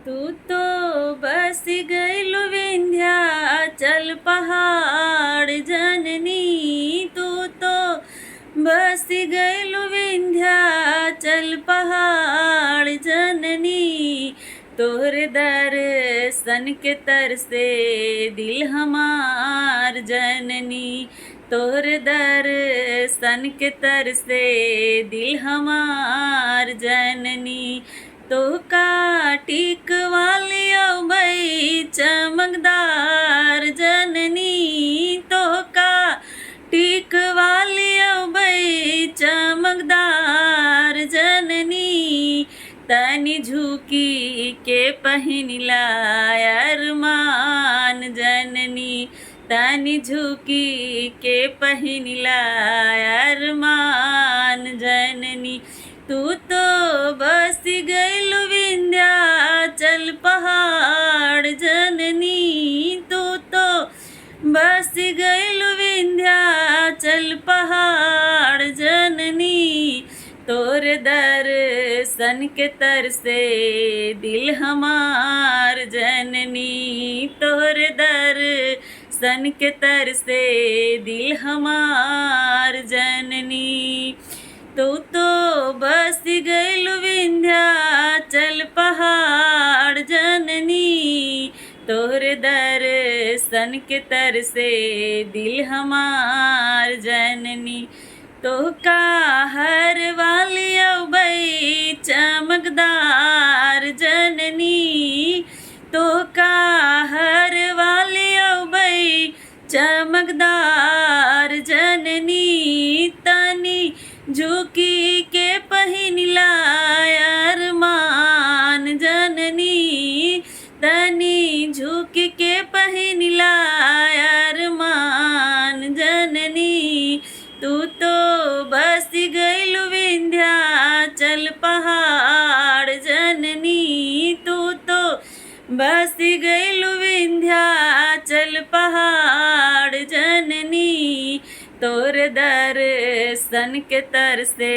तू तो बस गइलु विंध्याचल पहाड़ जननी। तू तो बस गइलु विंध्याचल पहाड़ जननी। तोहर दर्शन के तरसे दिल हमार जननी। तोहर दर्शन के तरसे दिल हमार जननी। तोहका टिकवा लियो भई चमकदार जननी। तोहका टिकवा लियो भई चमकदार जननी। तनी झुकी के पहिनला अरमान जननी। तनी झुकी के पहिनला अरमान जननी। तू तो बस गइलु विंध्याचल पहाड़ जननी। तू तो बस गइलु विंध्याचल पहाड़ जननी। तोर दर्शन के तरसे दिल हमार जननी। तोर दर्शन के तरसे दिल हमार जननी। तू तो बस गइलु विंध्याचल पहाड़ जननी। तोहर दर्शन के तरसे दिल हमार जननी। तोहका हर वालियो भई चमकदार जननी। तोहका हर वालियो भई चमकदार जननी। तनी झुकी के पहिनला अरमान जननी। तनी झुक के पहिनला अरमान जननी। तू तो बस गइलु विंध्याचल पहाड़ जननी। तू तो बस गइलु विंध्याचल पहाड़ जननी। तोर दर्शन के तरसे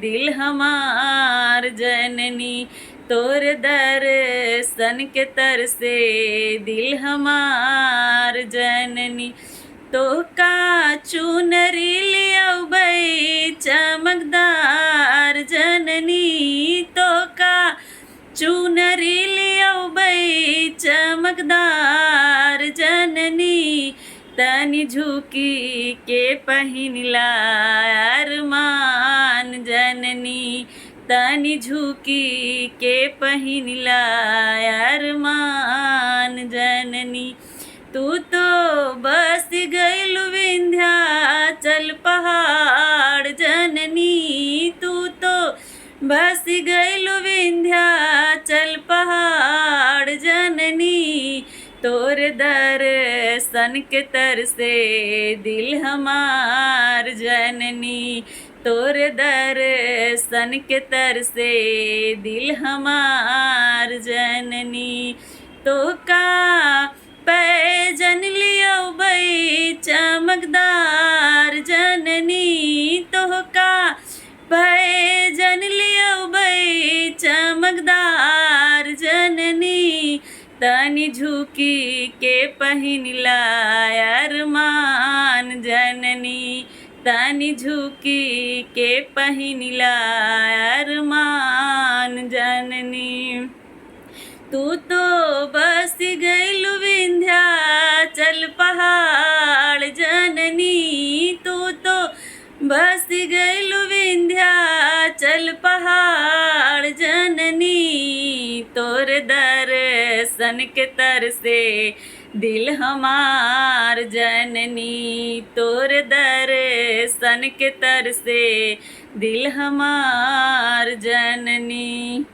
दिल हमार जननी। तोर दर्शन के तरसे दिल हमार जननी। तोहका चुनरी लियो भई चमकदार जननी। तोहका चुनरी लियो भई चमकदार जननी। तनी झुकी के पहिनला अरमान जननी। तनी झुकी के पहिनला अरमान जननी। तू तो बस गइलु विंध्याचल पहाड़ जननी। तू तो बस गइलु विंध्याचल पहाड़ जननी। तोर दर्शन के तरसे दिल हमार जननी। तोर दर्शन के तरसे दिल हमार जननी। तोहका पैजन लियो भई चमकदार जननी। तोहका पैजन लियो भई चमकदार जननी। तनी झुकी के पहिनला अरमान जननी। तनी झुकी के पहिनला अरमान जननी। तू तो बस गइलु विंध्याचल पहाड़ जननी। तू तो बस गइलु विंध्याचल पहाड़ जननी। तोर दर्शन के तरसे दिल हमार जननी। तोर दर्शन के तरसे दिल हमार जननी।